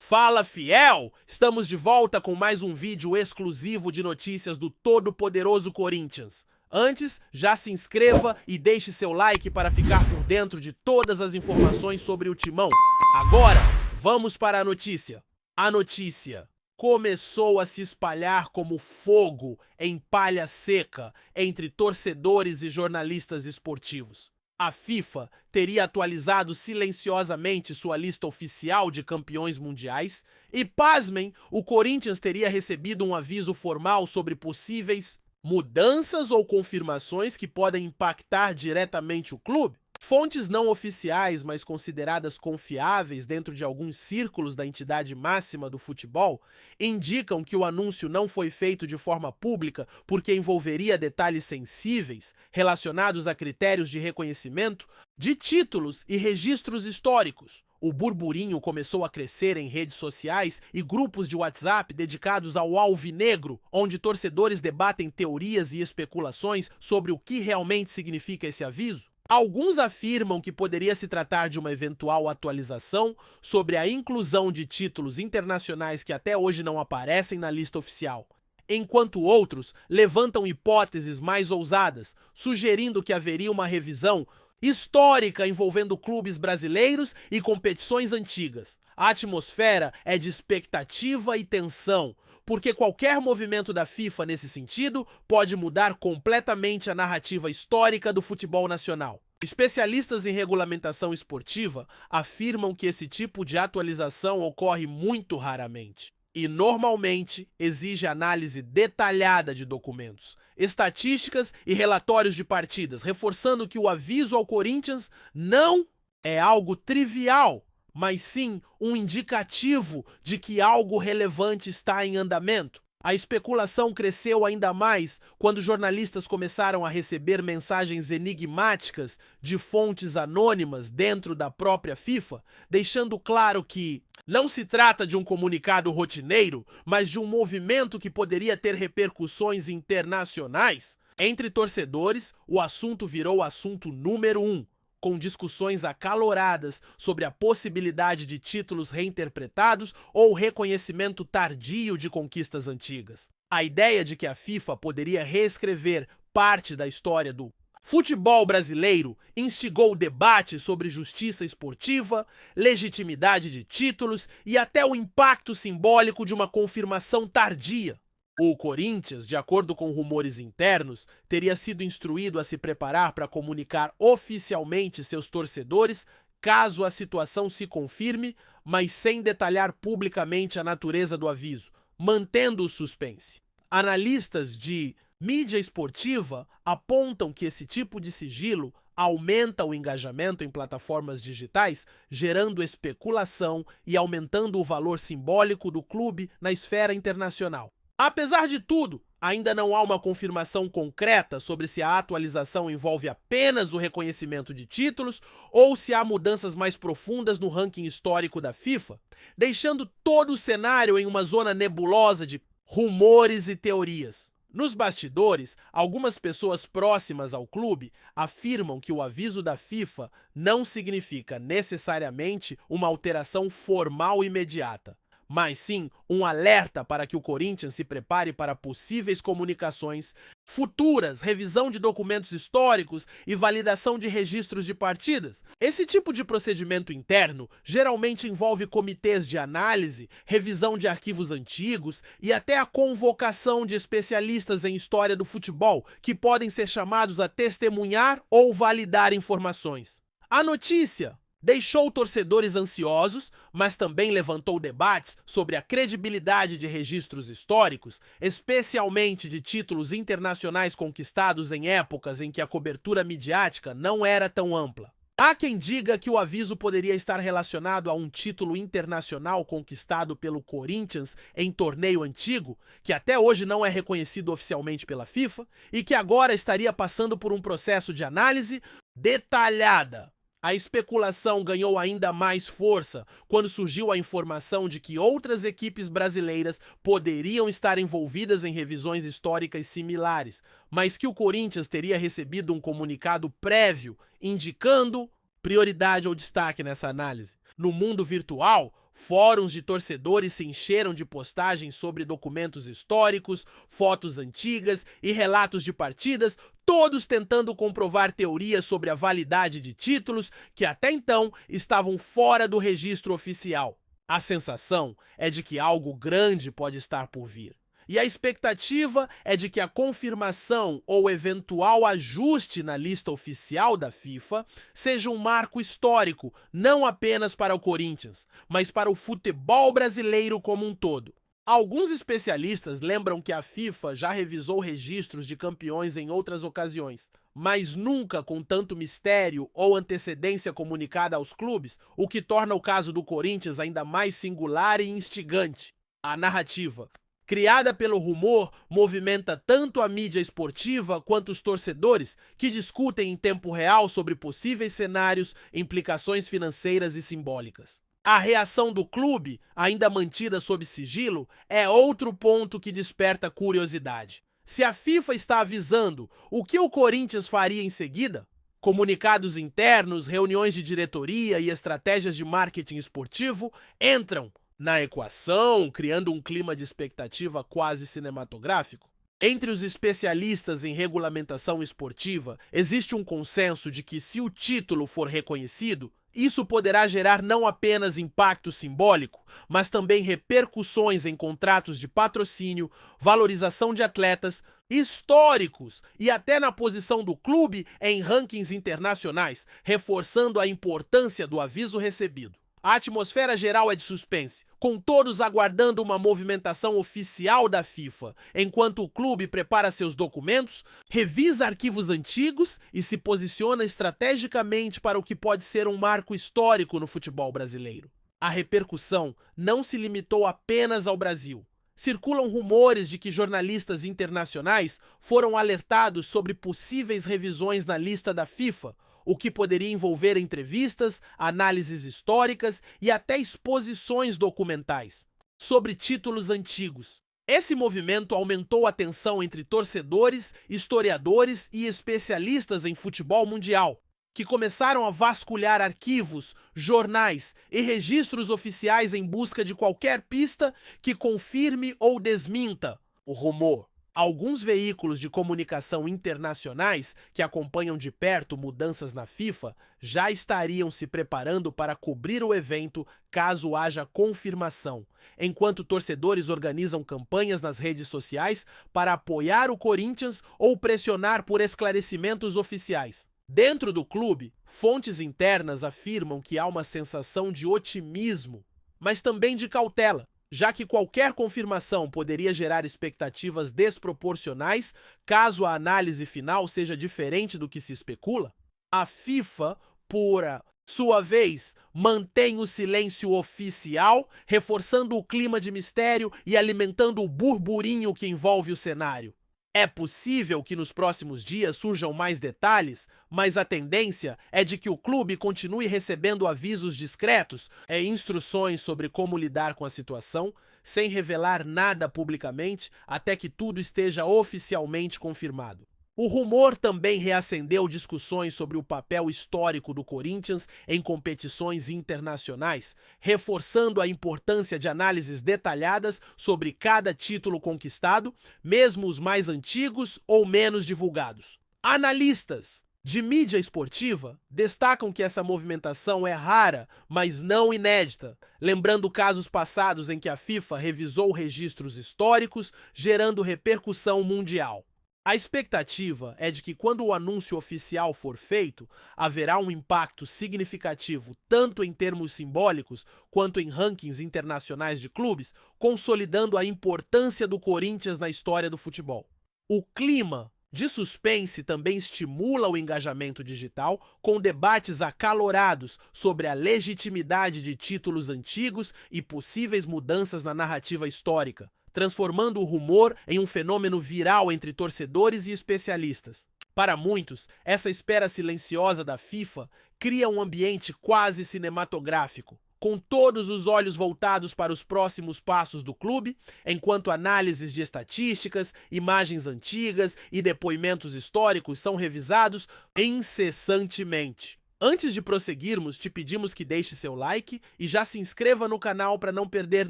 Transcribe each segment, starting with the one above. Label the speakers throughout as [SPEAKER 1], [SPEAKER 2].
[SPEAKER 1] Fala, fiel! Estamos de volta com mais um vídeo exclusivo de notícias do todo-poderoso Corinthians. Antes, já se inscreva e deixe seu like para ficar por dentro de todas as informações sobre o Timão. Agora, vamos para a notícia. A notícia começou a se espalhar como fogo em palha seca entre torcedores e jornalistas esportivos. A FIFA teria atualizado silenciosamente sua lista oficial de campeões mundiais e, pasmem, o Corinthians teria recebido um aviso formal sobre possíveis mudanças ou confirmações que podem impactar diretamente o clube. Fontes não oficiais, mas consideradas confiáveis dentro de alguns círculos da entidade máxima do futebol, indicam que o anúncio não foi feito de forma pública porque envolveria detalhes sensíveis relacionados a critérios de reconhecimento de títulos e registros históricos. O burburinho começou a crescer em redes sociais e grupos de WhatsApp dedicados ao alvinegro, onde torcedores debatem teorias e especulações sobre o que realmente significa esse aviso. Alguns afirmam que poderia se tratar de uma eventual atualização sobre a inclusão de títulos internacionais que até hoje não aparecem na lista oficial, enquanto outros levantam hipóteses mais ousadas, sugerindo que haveria uma revisão histórica envolvendo clubes brasileiros e competições antigas. A atmosfera é de expectativa e tensão, porque qualquer movimento da FIFA nesse sentido pode mudar completamente a narrativa histórica do futebol nacional. Especialistas em regulamentação esportiva afirmam que esse tipo de atualização ocorre muito raramente e, normalmente, exige análise detalhada de documentos, estatísticas e relatórios de partidas, reforçando que o aviso ao Corinthians não é algo trivial, mas sim um indicativo de que algo relevante está em andamento. A especulação cresceu ainda mais quando jornalistas começaram a receber mensagens enigmáticas de fontes anônimas dentro da própria FIFA, deixando claro que não se trata de um comunicado rotineiro, mas de um movimento que poderia ter repercussões internacionais. Entre torcedores, o assunto virou assunto número 1. Com discussões acaloradas sobre a possibilidade de títulos reinterpretados ou reconhecimento tardio de conquistas antigas. A ideia de que a FIFA poderia reescrever parte da história do futebol brasileiro instigou debate sobre justiça esportiva, legitimidade de títulos e até o impacto simbólico de uma confirmação tardia. O Corinthians, de acordo com rumores internos, teria sido instruído a se preparar para comunicar oficialmente seus torcedores caso a situação se confirme, mas sem detalhar publicamente a natureza do aviso, mantendo o suspense. Analistas de mídia esportiva apontam que esse tipo de sigilo aumenta o engajamento em plataformas digitais, gerando especulação e aumentando o valor simbólico do clube na esfera internacional. Apesar de tudo, ainda não há uma confirmação concreta sobre se a atualização envolve apenas o reconhecimento de títulos ou se há mudanças mais profundas no ranking histórico da FIFA, deixando todo o cenário em uma zona nebulosa de rumores e teorias. Nos bastidores, algumas pessoas próximas ao clube afirmam que o aviso da FIFA não significa necessariamente uma alteração formal imediata, mas sim um alerta para que o Corinthians se prepare para possíveis comunicações futuras, revisão de documentos históricos e validação de registros de partidas. Esse tipo de procedimento interno geralmente envolve comitês de análise, revisão de arquivos antigos e até a convocação de especialistas em história do futebol, que podem ser chamados a testemunhar ou validar informações. A notícia deixou torcedores ansiosos, mas também levantou debates sobre a credibilidade de registros históricos, especialmente de títulos internacionais conquistados em épocas em que a cobertura midiática não era tão ampla. Há quem diga que o aviso poderia estar relacionado a um título internacional conquistado pelo Corinthians em torneio antigo, que até hoje não é reconhecido oficialmente pela FIFA, e que agora estaria passando por um processo de análise detalhada. A especulação ganhou ainda mais força quando surgiu a informação de que outras equipes brasileiras poderiam estar envolvidas em revisões históricas similares, mas que o Corinthians teria recebido um comunicado prévio indicando prioridade ou destaque nessa análise. No mundo virtual, Fóruns de torcedores se encheram de postagens sobre documentos históricos, fotos antigas e relatos de partidas, todos tentando comprovar teorias sobre a validade de títulos que até então estavam fora do registro oficial. A sensação é de que algo grande pode estar por vir. E a expectativa é de que a confirmação ou eventual ajuste na lista oficial da FIFA seja um marco histórico, não apenas para o Corinthians, mas para o futebol brasileiro como um todo. Alguns especialistas lembram que a FIFA já revisou registros de campeões em outras ocasiões, mas nunca com tanto mistério ou antecedência comunicada aos clubes, o que torna o caso do Corinthians ainda mais singular e instigante. A narrativa, criada pelo rumor, movimenta tanto a mídia esportiva quanto os torcedores, que discutem em tempo real sobre possíveis cenários, implicações financeiras e simbólicas. A reação do clube, ainda mantida sob sigilo, é outro ponto que desperta curiosidade. Se a FIFA está avisando, o que o Corinthians faria em seguida? Comunicados internos, reuniões de diretoria e estratégias de marketing esportivo entram na equação, criando um clima de expectativa quase cinematográfico. Entre os especialistas em regulamentação esportiva, existe um consenso de que, se o título for reconhecido, isso poderá gerar não apenas impacto simbólico, mas também repercussões em contratos de patrocínio, valorização de atletas, históricos e até na posição do clube em rankings internacionais, reforçando a importância do aviso recebido. A atmosfera geral é de suspense, com todos aguardando uma movimentação oficial da FIFA, enquanto o clube prepara seus documentos, revisa arquivos antigos e se posiciona estrategicamente para o que pode ser um marco histórico no futebol brasileiro. A repercussão não se limitou apenas ao Brasil. Circulam rumores de que jornalistas internacionais foram alertados sobre possíveis revisões na lista da FIFA, o que poderia envolver entrevistas, análises históricas e até exposições documentais sobre títulos antigos. Esse movimento aumentou a tensão entre torcedores, historiadores e especialistas em futebol mundial, que começaram a vasculhar arquivos, jornais e registros oficiais em busca de qualquer pista que confirme ou desminta o rumor. Alguns veículos de comunicação internacionais que acompanham de perto mudanças na FIFA já estariam se preparando para cobrir o evento caso haja confirmação, enquanto torcedores organizam campanhas nas redes sociais para apoiar o Corinthians ou pressionar por esclarecimentos oficiais. Dentro do clube, fontes internas afirmam que há uma sensação de otimismo, mas também de cautela, já que qualquer confirmação poderia gerar expectativas desproporcionais caso a análise final seja diferente do que se especula. A FIFA, por sua vez, mantém o silêncio oficial, reforçando o clima de mistério e alimentando o burburinho que envolve o cenário. É possível que nos próximos dias surjam mais detalhes, mas a tendência é de que o clube continue recebendo avisos discretos e instruções sobre como lidar com a situação, sem revelar nada publicamente até que tudo esteja oficialmente confirmado. O rumor também reacendeu discussões sobre o papel histórico do Corinthians em competições internacionais, reforçando a importância de análises detalhadas sobre cada título conquistado, mesmo os mais antigos ou menos divulgados. Analistas de mídia esportiva destacam que essa movimentação é rara, mas não inédita, lembrando casos passados em que a FIFA revisou registros históricos, gerando repercussão mundial. A expectativa é de que, quando o anúncio oficial for feito, haverá um impacto significativo tanto em termos simbólicos quanto em rankings internacionais de clubes, consolidando a importância do Corinthians na história do futebol. O clima de suspense também estimula o engajamento digital, com debates acalorados sobre a legitimidade de títulos antigos e possíveis mudanças na narrativa histórica, transformando o rumor em um fenômeno viral entre torcedores e especialistas. Para muitos, essa espera silenciosa da FIFA cria um ambiente quase cinematográfico, com todos os olhos voltados para os próximos passos do clube, enquanto análises de estatísticas, imagens antigas e depoimentos históricos são revisados incessantemente. Antes de prosseguirmos, te pedimos que deixe seu like e já se inscreva no canal para não perder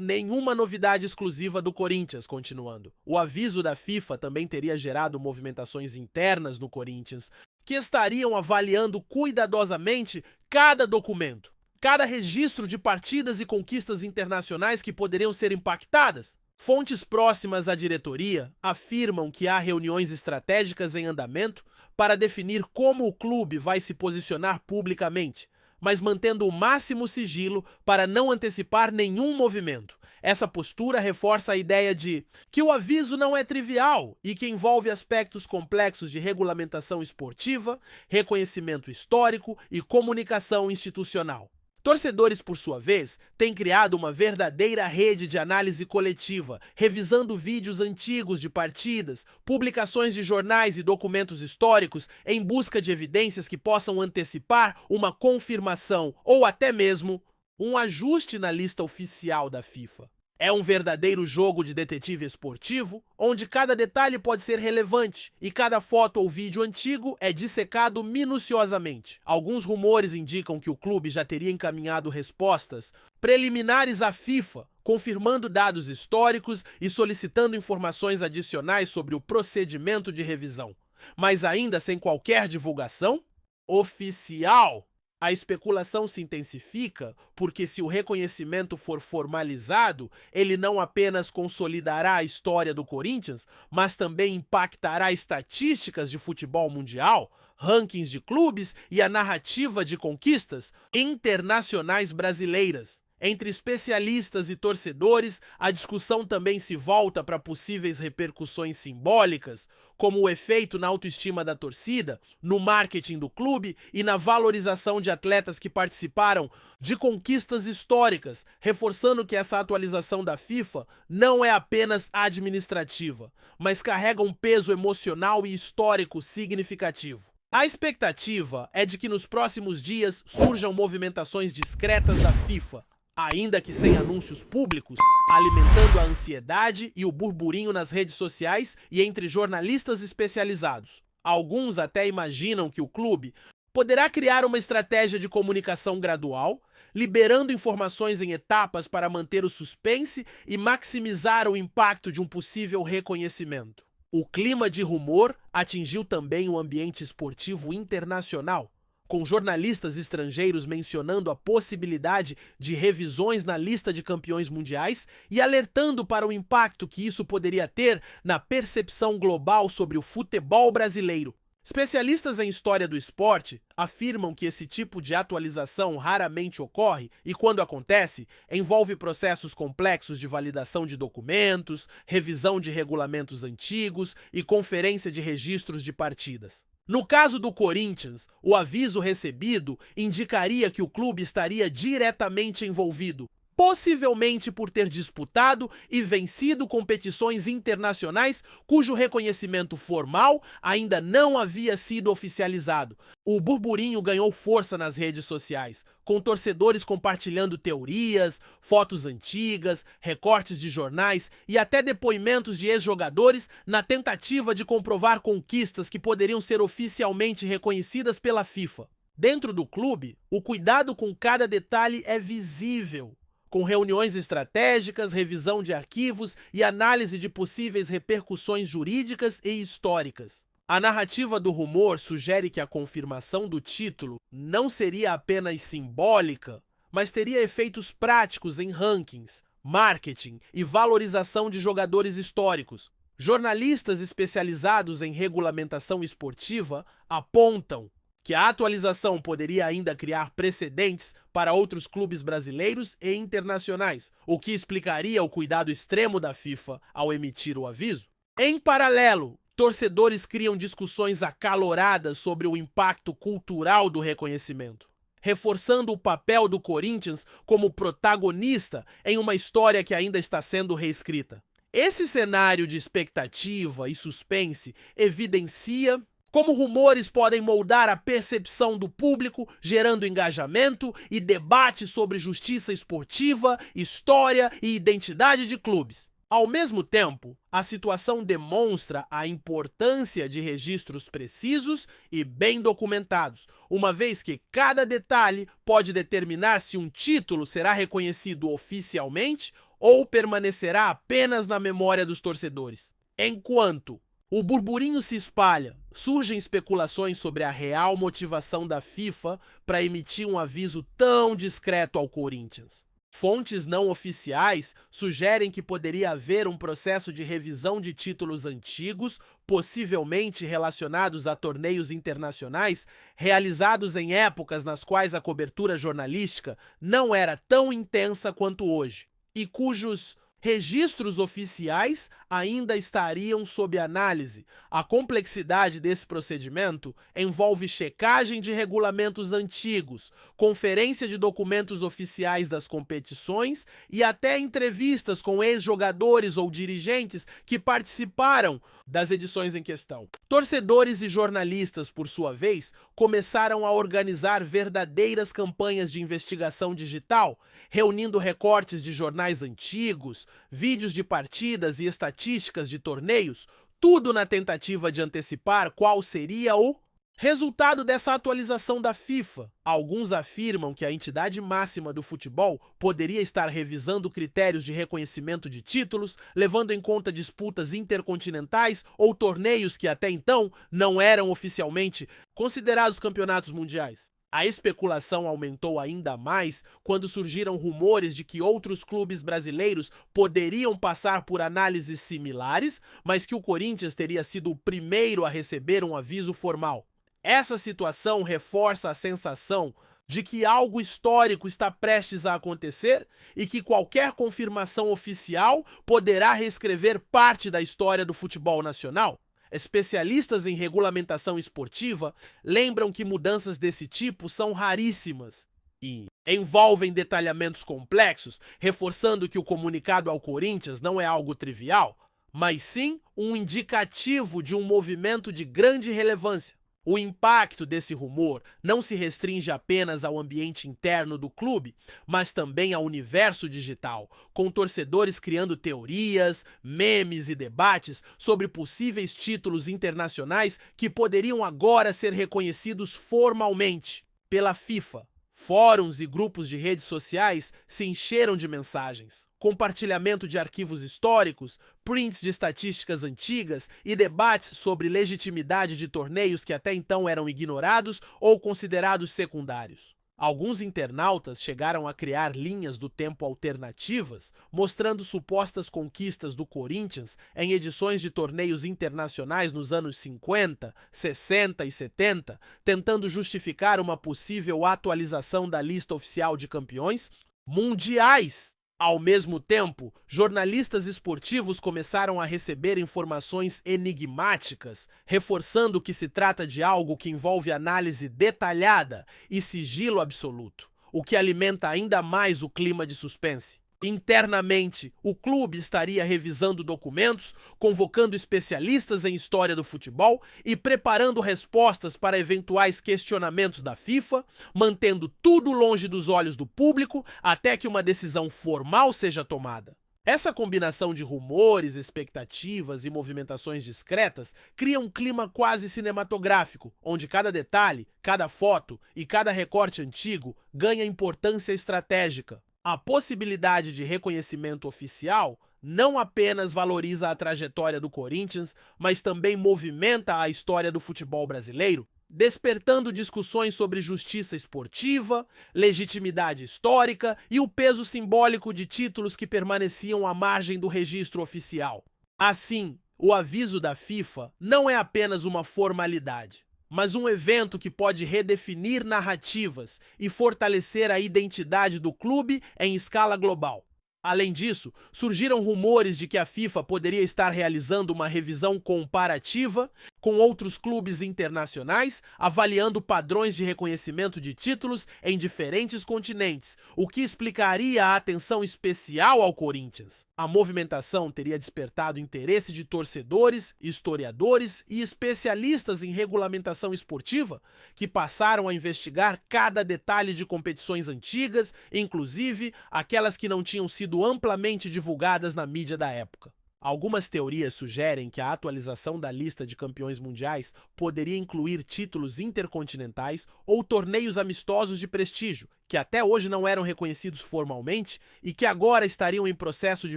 [SPEAKER 1] nenhuma novidade exclusiva do Corinthians. Continuando, o aviso da FIFA também teria gerado movimentações internas no Corinthians, que estariam avaliando cuidadosamente cada documento, cada registro de partidas e conquistas internacionais que poderiam ser impactadas. Fontes próximas à diretoria afirmam que há reuniões estratégicas em andamento para definir como o clube vai se posicionar publicamente, mas mantendo o máximo sigilo para não antecipar nenhum movimento. Essa postura reforça a ideia de que o aviso não é trivial e que envolve aspectos complexos de regulamentação esportiva, reconhecimento histórico e comunicação institucional. Torcedores, por sua vez, têm criado uma verdadeira rede de análise coletiva, revisando vídeos antigos de partidas, publicações de jornais e documentos históricos em busca de evidências que possam antecipar uma confirmação ou até mesmo um ajuste na lista oficial da FIFA. É um verdadeiro jogo de detetive esportivo, onde cada detalhe pode ser relevante e cada foto ou vídeo antigo é dissecado minuciosamente. Alguns rumores indicam que o clube já teria encaminhado respostas preliminares à FIFA, confirmando dados históricos e solicitando informações adicionais sobre o procedimento de revisão, mas ainda sem qualquer divulgação oficial. A especulação se intensifica porque, se o reconhecimento for formalizado, ele não apenas consolidará a história do Corinthians, mas também impactará estatísticas de futebol mundial, rankings de clubes e a narrativa de conquistas internacionais brasileiras. Entre especialistas e torcedores, a discussão também se volta para possíveis repercussões simbólicas, como o efeito na autoestima da torcida, no marketing do clube e na valorização de atletas que participaram de conquistas históricas, reforçando que essa atualização da FIFA não é apenas administrativa, mas carrega um peso emocional e histórico significativo. A expectativa é de que nos próximos dias surjam movimentações discretas da FIFA, ainda que sem anúncios públicos, alimentando a ansiedade e o burburinho nas redes sociais e entre jornalistas especializados. Alguns até imaginam que o clube poderá criar uma estratégia de comunicação gradual, liberando informações em etapas para manter o suspense e maximizar o impacto de um possível reconhecimento. O clima de rumor atingiu também o ambiente esportivo internacional, com jornalistas estrangeiros mencionando a possibilidade de revisões na lista de campeões mundiais e alertando para o impacto que isso poderia ter na percepção global sobre o futebol brasileiro. Especialistas em história do esporte afirmam que esse tipo de atualização raramente ocorre e, quando acontece, envolve processos complexos de validação de documentos, revisão de regulamentos antigos e conferência de registros de partidas. No caso do Corinthians, o aviso recebido indicaria que o clube estaria diretamente envolvido, possivelmente por ter disputado e vencido competições internacionais cujo reconhecimento formal ainda não havia sido oficializado. O burburinho ganhou força nas redes sociais, com torcedores compartilhando teorias, fotos antigas, recortes de jornais e até depoimentos de ex-jogadores na tentativa de comprovar conquistas que poderiam ser oficialmente reconhecidas pela FIFA. Dentro do clube, o cuidado com cada detalhe é visível, com reuniões estratégicas, revisão de arquivos e análise de possíveis repercussões jurídicas e históricas. A narrativa do rumor sugere que a confirmação do título não seria apenas simbólica, mas teria efeitos práticos em rankings, marketing e valorização de jogadores históricos. Jornalistas especializados em regulamentação esportiva apontam que a atualização poderia ainda criar precedentes para outros clubes brasileiros e internacionais, o que explicaria o cuidado extremo da FIFA ao emitir o aviso. Em paralelo, torcedores criam discussões acaloradas sobre o impacto cultural do reconhecimento, reforçando o papel do Corinthians como protagonista em uma história que ainda está sendo reescrita. Esse cenário de expectativa e suspense evidencia como rumores podem moldar a percepção do público, gerando engajamento e debate sobre justiça esportiva, história e identidade de clubes. Ao mesmo tempo, a situação demonstra a importância de registros precisos e bem documentados, uma vez que cada detalhe pode determinar se um título será reconhecido oficialmente ou permanecerá apenas na memória dos torcedores. Enquanto o burburinho se espalha, surgem especulações sobre a real motivação da FIFA para emitir um aviso tão discreto ao Corinthians. Fontes não oficiais sugerem que poderia haver um processo de revisão de títulos antigos, possivelmente relacionados a torneios internacionais realizados em épocas nas quais a cobertura jornalística não era tão intensa quanto hoje, e cujos registros oficiais ainda estariam sob análise. A complexidade desse procedimento envolve checagem de regulamentos antigos, conferência de documentos oficiais das competições e até entrevistas com ex-jogadores ou dirigentes que participaram das edições em questão. Torcedores e jornalistas, por sua vez, começaram a organizar verdadeiras campanhas de investigação digital, reunindo recortes de jornais antigos, vídeos de partidas e estatísticas de torneios, tudo na tentativa de antecipar qual seria o resultado dessa atualização da FIFA. Alguns afirmam que a entidade máxima do futebol poderia estar revisando critérios de reconhecimento de títulos, levando em conta disputas intercontinentais ou torneios que até então não eram oficialmente considerados campeonatos mundiais. A especulação aumentou ainda mais quando surgiram rumores de que outros clubes brasileiros poderiam passar por análises similares, mas que o Corinthians teria sido o primeiro a receber um aviso formal. Essa situação reforça a sensação de que algo histórico está prestes a acontecer e que qualquer confirmação oficial poderá reescrever parte da história do futebol nacional. Especialistas em regulamentação esportiva lembram que mudanças desse tipo são raríssimas e envolvem detalhamentos complexos, reforçando que o comunicado ao Corinthians não é algo trivial, mas sim um indicativo de um movimento de grande relevância. O impacto desse rumor não se restringe apenas ao ambiente interno do clube, mas também ao universo digital, com torcedores criando teorias, memes e debates sobre possíveis títulos internacionais que poderiam agora ser reconhecidos formalmente pela FIFA. Fóruns e grupos de redes sociais se encheram de mensagens, compartilhamento de arquivos históricos, prints de estatísticas antigas e debates sobre legitimidade de torneios que até então eram ignorados ou considerados secundários. Alguns internautas chegaram a criar linhas do tempo alternativas, mostrando supostas conquistas do Corinthians em edições de torneios internacionais nos anos 50, 60 e 70, tentando justificar uma possível atualização da lista oficial de campeões mundiais. Ao mesmo tempo, jornalistas esportivos começaram a receber informações enigmáticas, reforçando que se trata de algo que envolve análise detalhada e sigilo absoluto, o que alimenta ainda mais o clima de suspense. Internamente, o clube estaria revisando documentos, convocando especialistas em história do futebol e preparando respostas para eventuais questionamentos da FIFA, mantendo tudo longe dos olhos do público até que uma decisão formal seja tomada. Essa combinação de rumores, expectativas e movimentações discretas cria um clima quase cinematográfico, onde cada detalhe, cada foto e cada recorte antigo ganha importância estratégica. A possibilidade de reconhecimento oficial não apenas valoriza a trajetória do Corinthians, mas também movimenta a história do futebol brasileiro, despertando discussões sobre justiça esportiva, legitimidade histórica e o peso simbólico de títulos que permaneciam à margem do registro oficial. Assim, o aviso da FIFA não é apenas uma formalidade, mas um evento que pode redefinir narrativas e fortalecer a identidade do clube em escala global. Além disso, surgiram rumores de que a FIFA poderia estar realizando uma revisão comparativa com outros clubes internacionais, avaliando padrões de reconhecimento de títulos em diferentes continentes, o que explicaria a atenção especial ao Corinthians. A movimentação teria despertado interesse de torcedores, historiadores e especialistas em regulamentação esportiva, que passaram a investigar cada detalhe de competições antigas, inclusive aquelas que não tinham sido sido amplamente divulgadas na mídia da época. Algumas teorias sugerem que a atualização da lista de campeões mundiais poderia incluir títulos intercontinentais ou torneios amistosos de prestígio, que até hoje não eram reconhecidos formalmente e que agora estariam em processo de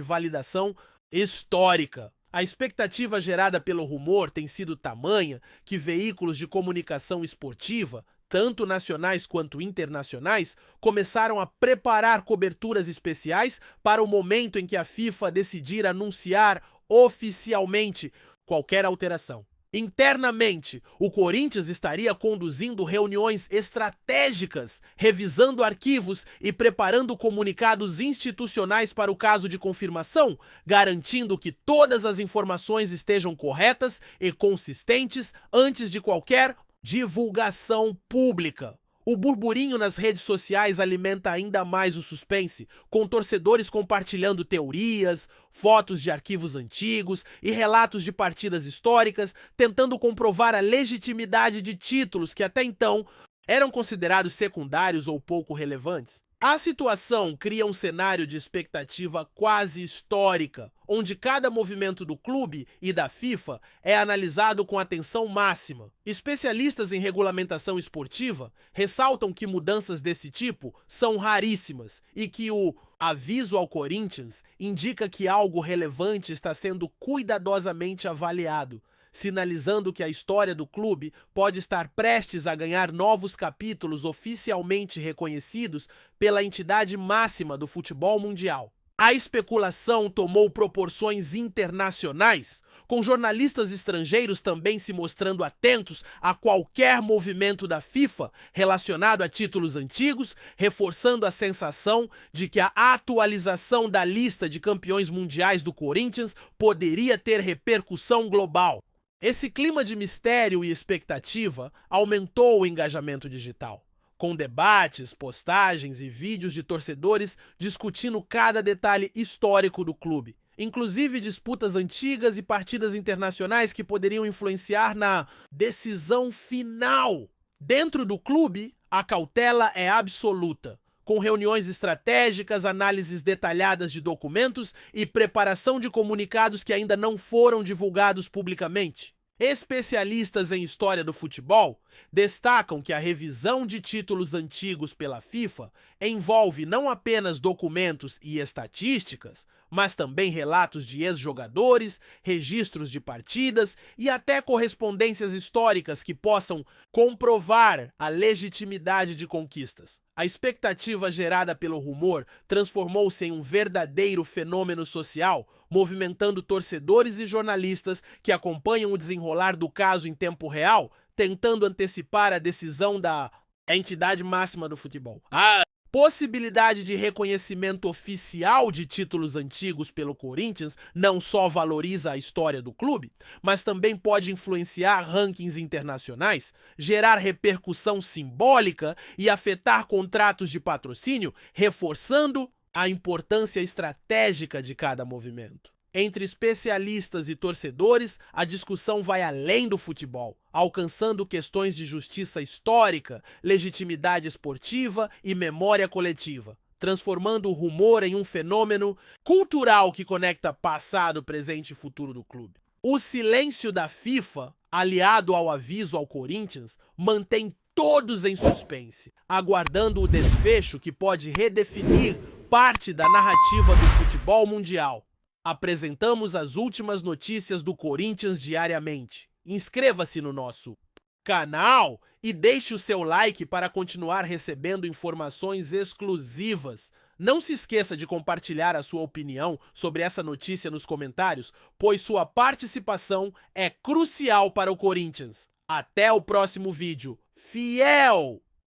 [SPEAKER 1] validação histórica. A expectativa gerada pelo rumor tem sido tamanha que veículos de comunicação esportiva, tanto nacionais quanto internacionais, começaram a preparar coberturas especiais para o momento em que a FIFA decidir anunciar oficialmente qualquer alteração. Internamente, o Corinthians estaria conduzindo reuniões estratégicas, revisando arquivos e preparando comunicados institucionais para o caso de confirmação, garantindo que todas as informações estejam corretas e consistentes antes de qualquer divulgação pública. O burburinho nas redes sociais alimenta ainda mais o suspense, com torcedores compartilhando teorias, fotos de arquivos antigos e relatos de partidas históricas, tentando comprovar a legitimidade de títulos que até então eram considerados secundários ou pouco relevantes. A situação cria um cenário de expectativa quase histórica, onde cada movimento do clube e da FIFA é analisado com atenção máxima. Especialistas em regulamentação esportiva ressaltam que mudanças desse tipo são raríssimas e que o aviso ao Corinthians indica que algo relevante está sendo cuidadosamente avaliado, sinalizando que a história do clube pode estar prestes a ganhar novos capítulos oficialmente reconhecidos pela entidade máxima do futebol mundial. A especulação tomou proporções internacionais, com jornalistas estrangeiros também se mostrando atentos a qualquer movimento da FIFA relacionado a títulos antigos, reforçando a sensação de que a atualização da lista de campeões mundiais do Corinthians poderia ter repercussão global. Esse clima de mistério e expectativa aumentou o engajamento digital, com debates, postagens e vídeos de torcedores discutindo cada detalhe histórico do clube, inclusive disputas antigas e partidas internacionais que poderiam influenciar na decisão final. Dentro do clube, a cautela é absoluta, com reuniões estratégicas, análises detalhadas de documentos e preparação de comunicados que ainda não foram divulgados publicamente. Especialistas em história do futebol destacam que a revisão de títulos antigos pela FIFA envolve não apenas documentos e estatísticas, mas também relatos de ex-jogadores, registros de partidas e até correspondências históricas que possam comprovar a legitimidade de conquistas. A expectativa gerada pelo rumor transformou-se em um verdadeiro fenômeno social, movimentando torcedores e jornalistas que acompanham o desenrolar do caso em tempo real, tentando antecipar a decisão da entidade máxima do futebol. A possibilidade de reconhecimento oficial de títulos antigos pelo Corinthians não só valoriza a história do clube, mas também pode influenciar rankings internacionais, gerar repercussão simbólica e afetar contratos de patrocínio, reforçando a importância estratégica de cada movimento. Entre especialistas e torcedores, a discussão vai além do futebol, alcançando questões de justiça histórica, legitimidade esportiva e memória coletiva, transformando o rumor em um fenômeno cultural que conecta passado, presente e futuro do clube. O silêncio da FIFA, aliado ao aviso ao Corinthians, mantém todos em suspense, aguardando o desfecho que pode redefinir parte da narrativa do futebol mundial. Apresentamos as últimas notícias do Corinthians diariamente. Inscreva-se no nosso canal e deixe o seu like para continuar recebendo informações exclusivas. Não se esqueça de compartilhar a sua opinião sobre essa notícia nos comentários, pois sua participação é crucial para o Corinthians. Até o próximo vídeo. Fiel!